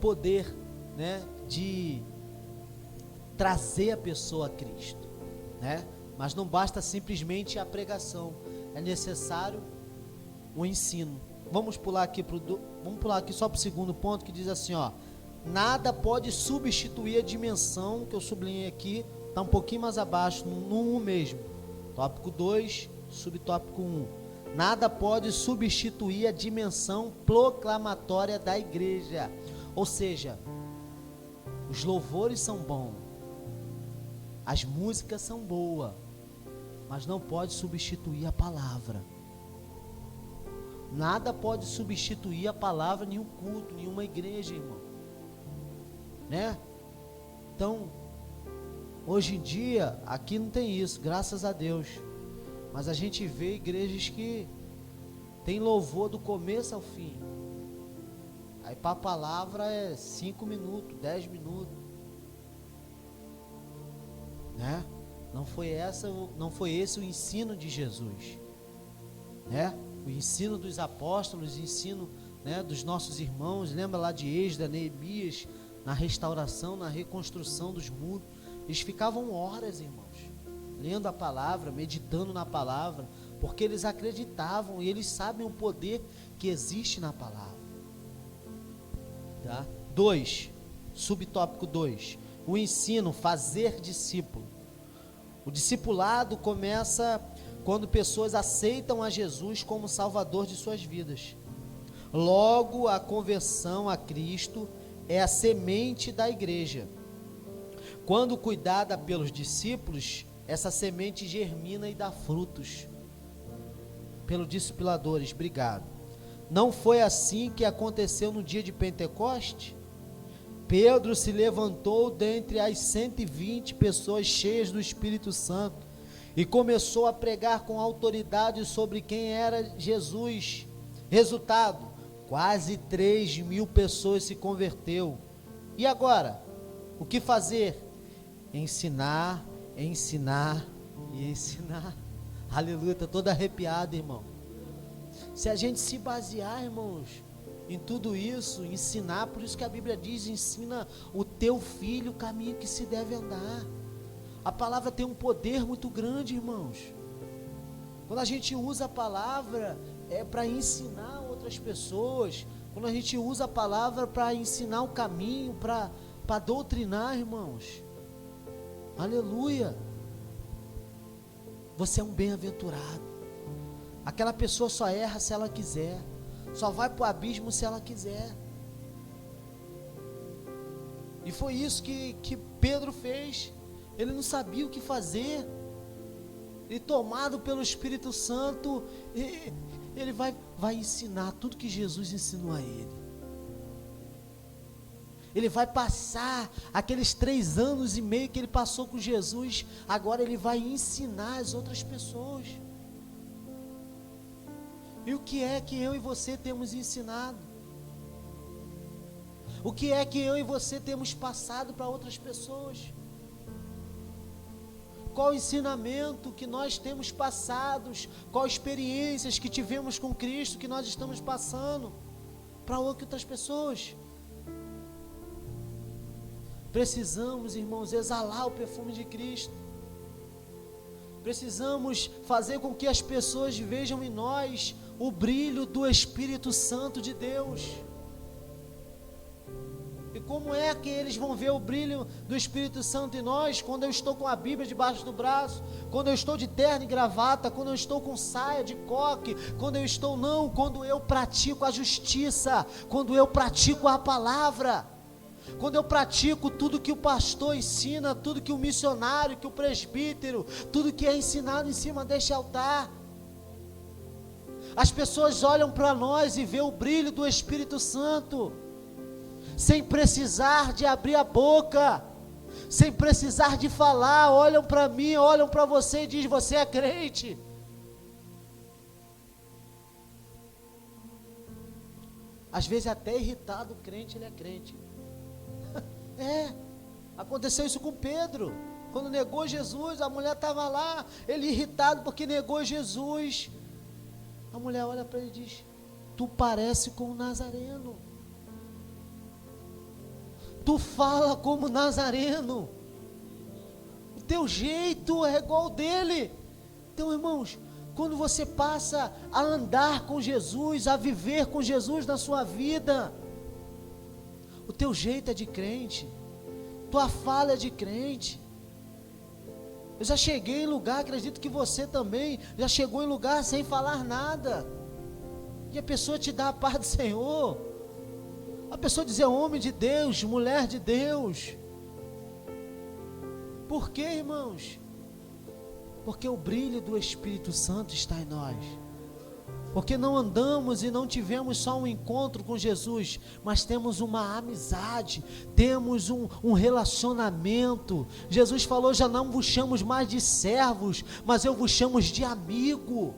poder, né, de trazer a pessoa a Cristo, né? Mas não basta simplesmente a pregação, é necessário o ensino. Vamos pular aqui só para o segundo ponto, que diz assim, nada pode substituir a dimensão que eu sublinhei aqui, está um pouquinho mais abaixo, no 1 mesmo, tópico 2, subtópico 1. Nada pode substituir a dimensão proclamatória da igreja. Ou seja, os louvores são bons, as músicas são boas, mas não pode substituir a palavra. Nada pode substituir a palavra, nenhum culto, nenhuma igreja, irmão, né? Então, hoje em dia, aqui não tem isso, graças a Deus. Mas a gente vê igrejas que tem louvor do começo ao fim. Aí para a palavra é 5 minutos, 10 minutos. Né? Não foi esse o ensino de Jesus. Né? O ensino dos apóstolos, o ensino, né, dos nossos irmãos. Lembra lá de Esdras, Neemias, na restauração, na reconstrução dos muros. Eles ficavam horas, irmãos, lendo a palavra, meditando na palavra, porque eles acreditavam e eles sabem o poder que existe na palavra. Tá? 2, subtópico 2, o ensino, fazer discípulo. O discipulado começa quando pessoas aceitam a Jesus como Salvador de suas vidas. Logo, a conversão a Cristo é a semente da igreja. Quando cuidada pelos discípulos, essa semente germina e dá frutos. Pelos discipuladores, obrigado. Não foi assim que aconteceu no dia de Pentecoste? Pedro se levantou dentre as 120 pessoas cheias do Espírito Santo e começou a pregar com autoridade sobre quem era Jesus. Resultado, quase 3.000 pessoas se converteu. E agora? O que fazer? Ensinar, ensinar e ensinar. Aleluia, estou todo arrepiado, irmão. Se a gente se basear, irmãos, em tudo isso, ensinar, por isso que a Bíblia diz, ensina o teu filho o caminho que se deve andar. A palavra tem um poder muito grande, irmãos. Quando a gente usa a palavra, é para ensinar outras pessoas. Quando a gente usa a palavra para ensinar o caminho, para doutrinar, irmãos. Aleluia. Você é um bem-aventurado. Aquela pessoa só erra se ela quiser, só vai para o abismo se ela quiser. E foi isso que Pedro fez. Ele não sabia o que fazer. E tomado pelo Espírito Santo, ele vai ensinar tudo que Jesus ensinou a ele. Ele vai passar aqueles 3 anos e meio que ele passou com Jesus, agora ele vai ensinar as outras pessoas. E o que é que eu e você temos ensinado? O que é que eu e você temos passado para outras pessoas? Qual ensinamento que nós temos passado? Qual experiências que tivemos com Cristo que nós estamos passando para outras pessoas? Precisamos, irmãos, exalar o perfume de Cristo. Precisamos fazer com que as pessoas vejam em nós o brilho do Espírito Santo de Deus. E como é que eles vão ver o brilho do Espírito Santo em nós? Quando eu estou com a Bíblia debaixo do braço, quando eu estou de terno e gravata, quando eu estou com saia de coque, quando eu pratico a justiça, quando eu pratico a palavra, quando eu pratico tudo que o pastor ensina, tudo que o missionário, que o presbítero, tudo que é ensinado em cima deste altar. As pessoas olham para nós e vê o brilho do Espírito Santo, sem precisar de abrir a boca, sem precisar de falar. Olham para mim, olham para você e dizem: você é crente. Às vezes até irritado, o crente, ele é crente. Aconteceu isso com Pedro, quando negou Jesus. A mulher estava lá, ele irritado porque negou Jesus. A mulher olha para ele e diz: tu parece com o Nazareno, tu fala como Nazareno, o teu jeito é igual ao dele. Então, irmãos, quando você passa a andar com Jesus, a viver com Jesus na sua vida, o teu jeito é de crente, tua fala é de crente. Eu já cheguei em lugar, acredito que você também já chegou em lugar sem falar nada, e a pessoa te dá a paz do Senhor, a pessoa dizer: homem de Deus, mulher de Deus. Por quê, irmãos? Porque o brilho do Espírito Santo está em nós. Porque não andamos e não tivemos só um encontro com Jesus, mas temos uma amizade, temos um relacionamento. Jesus falou: já não vos chamo mais de servos, mas eu vos chamo de amigo.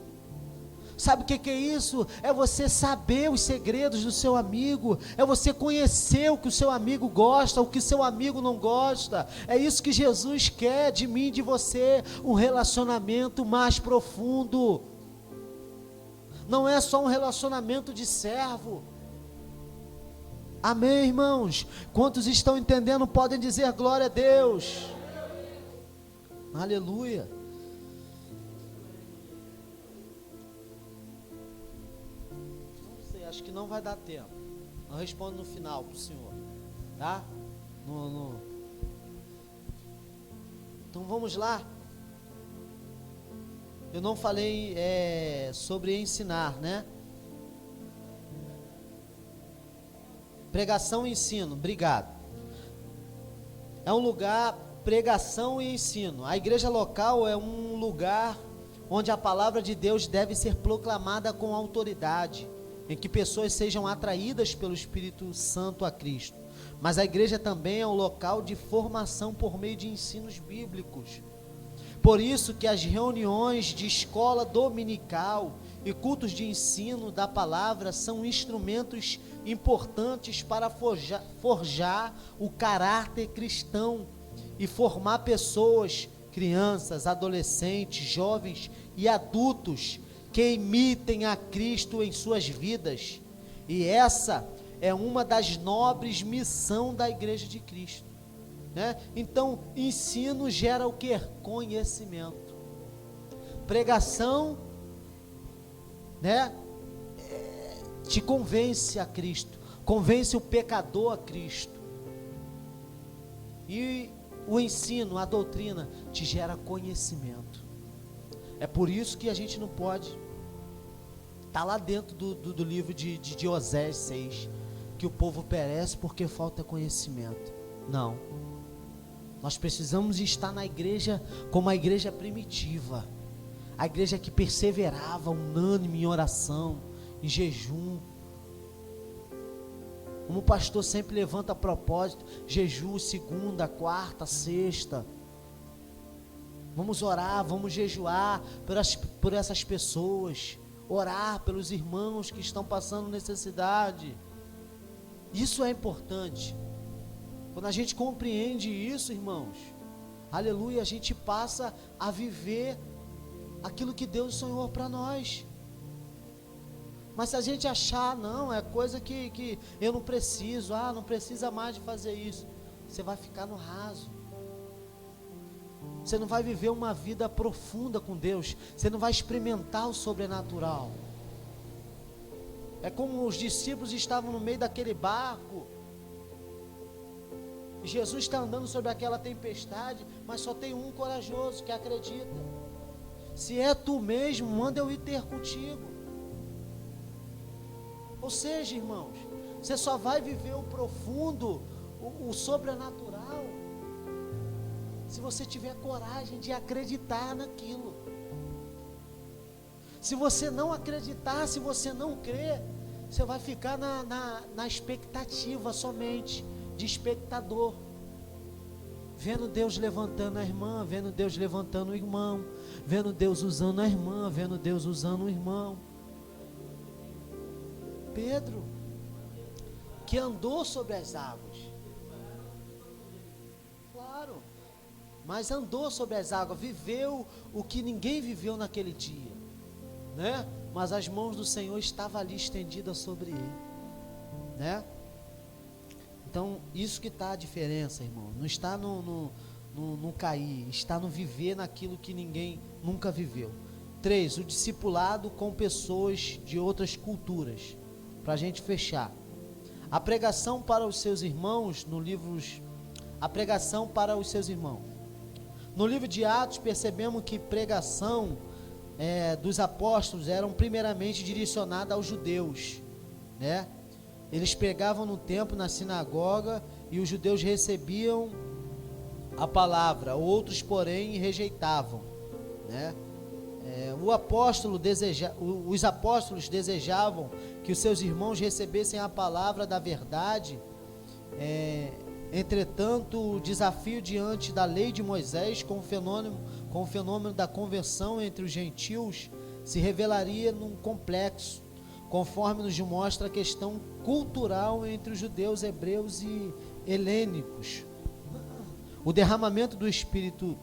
Sabe o que é isso? É você saber os segredos do seu amigo, é você conhecer o que o seu amigo gosta, o que o seu amigo não gosta. É isso que Jesus quer de mim e de você, um relacionamento mais profundo. Não é só um relacionamento de servo. Amém, irmãos? Quantos estão entendendo podem dizer glória a Deus. Aleluia. Acho que não vai dar tempo. Eu respondo no final para o senhor, tá? Então vamos lá. Eu não falei sobre ensinar, né? Pregação e ensino, obrigado. É um lugar, pregação e ensino. A igreja local é um lugar onde a palavra de Deus deve ser proclamada com autoridade, em que pessoas sejam atraídas pelo Espírito Santo a Cristo. Mas a igreja também é um local de formação por meio de ensinos bíblicos. Por isso que as reuniões de escola dominical e cultos de ensino da palavra são instrumentos importantes para forjar o caráter cristão e formar pessoas, crianças, adolescentes, jovens e adultos que imitem a Cristo em suas vidas. E essa é uma das nobres missões da Igreja de Cristo, né? Então, ensino gera o que? Conhecimento. Pregação, né? Te convence a Cristo, convence o pecador a Cristo. E o ensino, a doutrina, te gera conhecimento. É por isso que a gente não pode estar lá dentro do livro de Osés 6, que o povo perece porque falta conhecimento. Não. Nós precisamos estar na igreja como a igreja primitiva, a igreja que perseverava unânime em oração, em jejum. Como o pastor sempre levanta a propósito, jejum segunda, quarta, sexta. Vamos orar, vamos jejuar por essas pessoas, orar pelos irmãos que estão passando necessidade. Isso é importante. Quando a gente compreende isso, irmãos, aleluia, a gente passa a viver aquilo que Deus sonhou para nós. Mas se a gente achar, não, é coisa que eu não preciso, não precisa mais de fazer isso, você vai ficar no raso. Você não vai viver uma vida profunda com Deus, você não vai experimentar o sobrenatural. É como os discípulos estavam no meio daquele barco, e Jesus está andando sobre aquela tempestade, mas só tem um corajoso que acredita. Se é tu mesmo, manda eu ir ter contigo. Ou seja, irmãos, você só vai viver o profundo, o sobrenatural, se você tiver coragem de acreditar naquilo. Se você não acreditar, se você não crer, você vai ficar na expectativa somente, de espectador, vendo Deus levantando a irmã, vendo Deus levantando o irmão, vendo Deus usando a irmã, vendo Deus usando o irmão. Pedro, que andou sobre as águas, claro, mas andou sobre as águas, viveu o que ninguém viveu naquele dia, né? Mas as mãos do Senhor estavam ali estendidas sobre ele, né? Então, isso que está a diferença, irmão, não está no cair, está no viver naquilo que ninguém nunca viveu. 3, o discipulado com pessoas de outras culturas. Para a gente fechar, a pregação para os seus irmãos a pregação para os seus irmãos. No livro de Atos percebemos que pregação dos apóstolos eram primeiramente direcionada aos judeus, né? Eles pregavam no templo, na sinagoga, e os judeus recebiam a palavra, outros porém rejeitavam, né? Os apóstolos desejavam que os seus irmãos recebessem a palavra da verdade. Entretanto, o desafio diante da lei de Moisés com o fenômeno da conversão entre os gentios se revelaria num complexo, conforme nos mostra a questão cultural entre os judeus, hebreus e helênicos. O derramamento do Espírito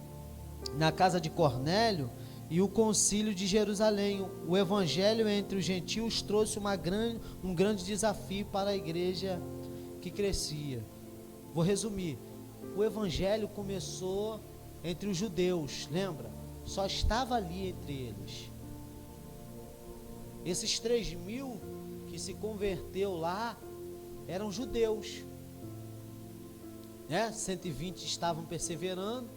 na casa de Cornélio e o concílio de Jerusalém, o evangelho entre os gentios trouxe um grande desafio para a igreja que crescia. Vou resumir, o evangelho começou entre os judeus, lembra? Só estava ali entre eles. Esses 3.000 que se converteu lá eram judeus, né? 120 estavam perseverando,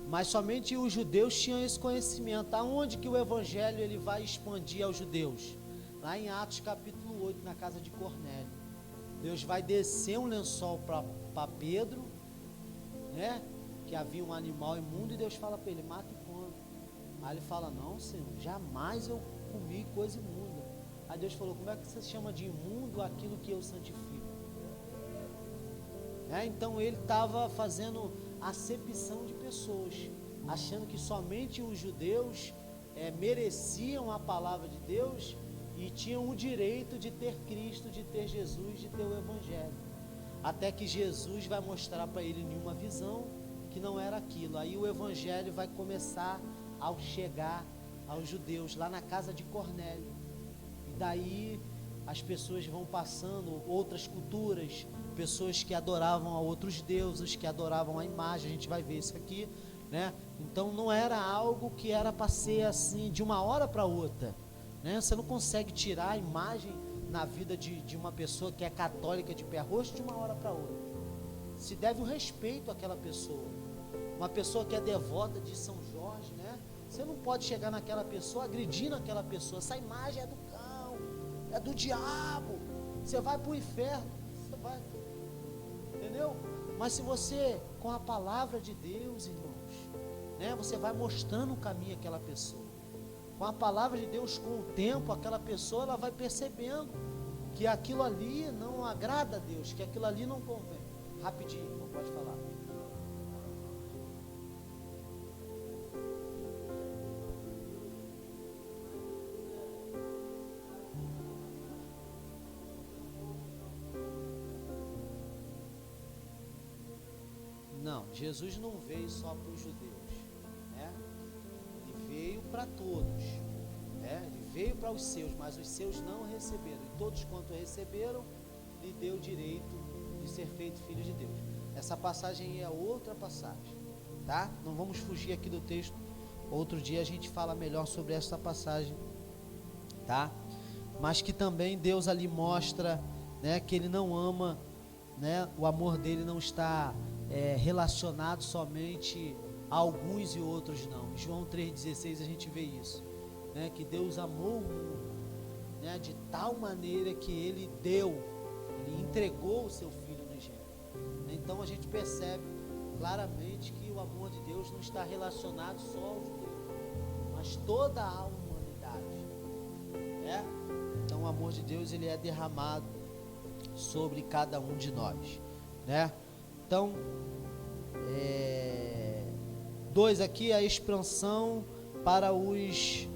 mas somente os judeus tinham esse conhecimento. Aonde que o evangelho ele vai expandir aos judeus? Lá em Atos capítulo 8, na casa de Cornélio. Deus vai descer um lençol para Pedro, né? Que havia um animal imundo, e Deus fala para ele, mata e come. Aí ele fala, não, Senhor, jamais eu comi coisa imunda. Aí Deus falou, como é que você chama de imundo aquilo que eu santifico? Então ele estava fazendo acepção de pessoas, achando que somente os judeus mereciam a palavra de Deus e tinham o direito de ter Cristo, de ter Jesus, de ter o evangelho. Até que Jesus vai mostrar para ele em uma visão que não era aquilo. Aí o evangelho vai começar a chegar aos judeus lá na casa de Cornélio. E daí as pessoas vão passando, outras culturas, pessoas que adoravam a outros deuses, que adoravam a imagem, a gente vai ver isso aqui, né? Então não era algo que era para ser assim de uma hora para outra, né? Você não consegue tirar a imagem na vida de uma pessoa que é católica de pé roxo de uma hora para outra. Se deve o respeito àquela pessoa. Uma pessoa que é devota de São Jorge, né? Você não pode chegar naquela pessoa agredindo aquela pessoa. Essa imagem é do cão, é do diabo, você vai para o inferno, você vai, entendeu? Mas se você, com a palavra de Deus, irmãos, né, você vai mostrando o caminho àquela pessoa. Com a palavra de Deus, com o tempo, aquela pessoa ela vai percebendo que aquilo ali não agrada a Deus, que aquilo ali não convém. Rapidinho, não pode falar. Não, Jesus não veio só para os judeus, né? Ele veio para todos, né? Ele veio para os seus, mas os seus não receberam. E todos quanto receberam, lhe deu o direito de ser feito filho de Deus. Essa passagem é outra passagem, tá? Não vamos fugir aqui do texto. Outro dia a gente fala melhor sobre essa passagem, tá? Mas que também Deus ali mostra, né, que Ele não ama, né? O amor dele não está relacionado somente a alguns e outros não. Em João 3,16 a gente vê isso, né? Que Deus amou o mundo, né? De tal maneira que Ele entregou o seu Filho unigênito. Então a gente percebe claramente que o amor de Deus não está relacionado só aos judeus, mas toda a humanidade, né? Então o amor de Deus ele é derramado sobre cada um de nós, né? Então, 2 aqui, a expansão para os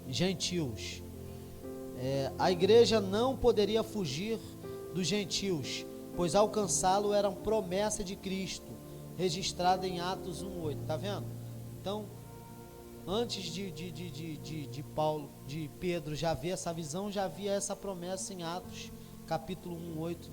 gentios. A igreja não poderia fugir dos gentios, pois alcançá-lo era uma promessa de Cristo, registrada em Atos 1:8, tá vendo? Então, antes de Paulo, de Pedro já ver essa visão, já havia essa promessa em Atos capítulo 1:8,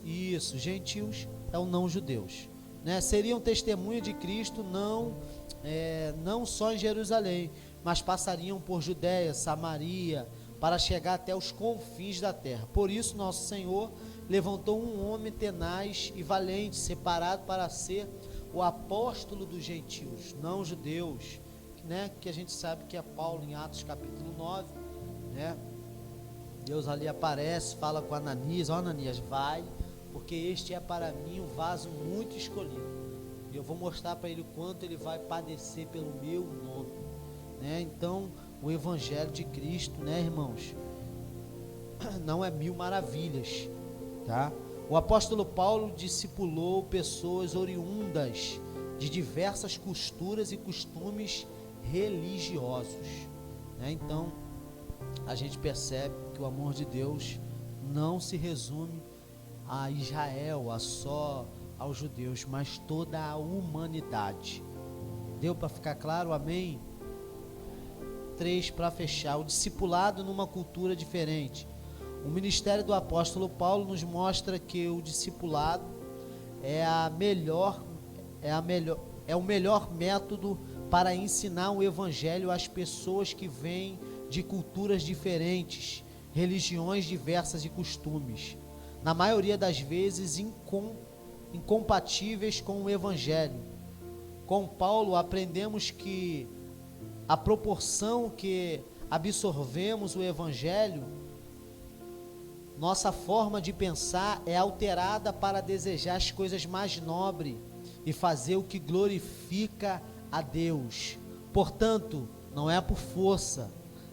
isso, gentios são não judeus, né? Seriam testemunho de Cristo não só em Jerusalém, mas passariam por Judéia, Samaria, para chegar até os confins da terra. Por isso nosso Senhor levantou um homem tenaz e valente, separado para ser o apóstolo dos gentios, não judeus, né? Que a gente sabe que é Paulo em Atos capítulo 9, né? Deus ali aparece, fala com Ananias, Ananias, vai, porque este é para mim um vaso muito escolhido, e eu vou mostrar para ele o quanto ele vai padecer pelo meu nome, né? Então, o evangelho de Cristo, né, irmãos, não é mil maravilhas, tá? O apóstolo Paulo discipulou pessoas oriundas de diversas culturas e costumes religiosos, né? Então, a gente percebe que o amor de Deus não se resume a Israel, a só aos judeus, mas toda a humanidade. Deu para ficar claro? Amém? 3, para fechar, o discipulado numa cultura diferente. O ministério do apóstolo Paulo nos mostra que o discipulado é o melhor método para ensinar o evangelho às pessoas que vêm de culturas diferentes, religiões diversas e costumes, na maioria das vezes incompatíveis com o evangelho. Com Paulo aprendemos que a proporção que absorvemos o evangelho, nossa forma de pensar é alterada para desejar as coisas mais nobres e fazer o que glorifica a Deus. Portanto, não é por força,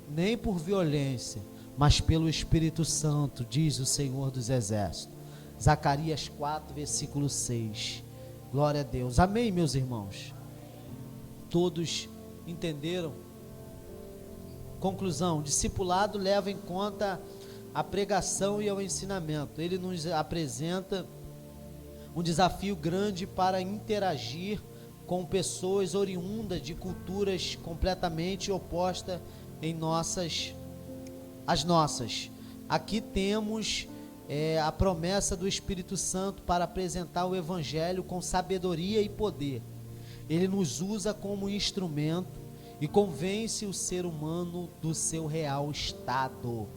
nem por violência, mas pelo Espírito Santo, diz o Senhor dos Exércitos. Zacarias 4, versículo 6. Glória a Deus. Amém, meus irmãos? Todos entenderam? Conclusão: o discipulado leva em conta a pregação e o ensinamento. Ele nos apresenta um desafio grande para interagir com pessoas oriundas de culturas completamente opostas às nossas. Aqui temos a promessa do Espírito Santo para apresentar o Evangelho com sabedoria e poder. Ele nos usa como instrumento e convence o ser humano do seu real estado.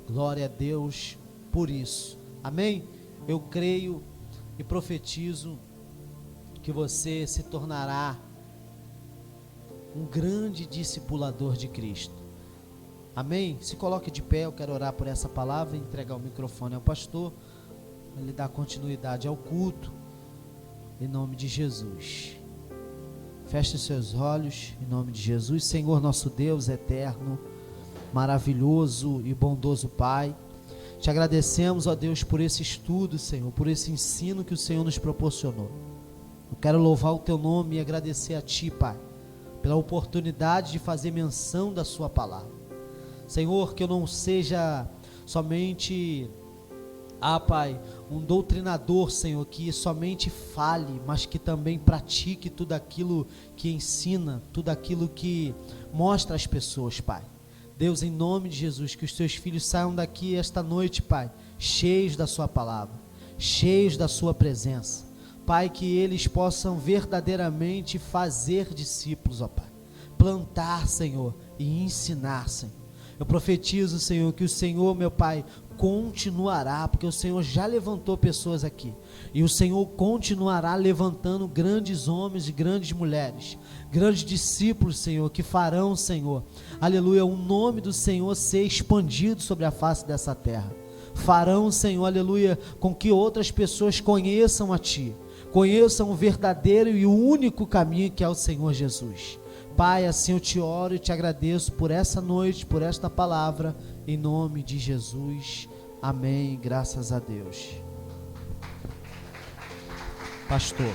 Glória a Deus por isso. Amém? Eu creio e profetizo que você se tornará um grande discipulador de Cristo. Amém? Se coloque de pé, eu quero orar por essa palavra e entregar o microfone ao pastor, para ele dar continuidade ao culto, em nome de Jesus. Feche seus olhos, em nome de Jesus. Senhor nosso Deus eterno, maravilhoso e bondoso Pai, te agradecemos, ó Deus, por esse estudo, Senhor, por esse ensino que o Senhor nos proporcionou. Eu quero louvar o teu nome e agradecer a ti, Pai, pela oportunidade de fazer menção da sua palavra. Senhor, que eu não seja somente, Pai, um doutrinador, Senhor, que somente fale, mas que também pratique tudo aquilo que ensina, tudo aquilo que mostra às pessoas, Pai. Deus, em nome de Jesus, que os teus filhos saiam daqui esta noite, Pai, cheios da sua palavra, cheios da sua presença. Pai, que eles possam verdadeiramente fazer discípulos, ó Pai, plantar, Senhor, e ensinar, Senhor. Eu profetizo, Senhor, que o Senhor, meu Pai, continuará, porque o Senhor já levantou pessoas aqui, e o Senhor continuará levantando grandes homens e grandes mulheres, grandes discípulos, Senhor, que farão, Senhor, aleluia, o nome do Senhor ser expandido sobre a face dessa terra. Farão, Senhor, aleluia, com que outras pessoas conheçam a Ti, conheçam o verdadeiro e o único caminho, que é o Senhor Jesus. Pai, assim eu te oro e te agradeço por essa noite, por esta palavra, em nome de Jesus. Amém. Graças a Deus. Pastor.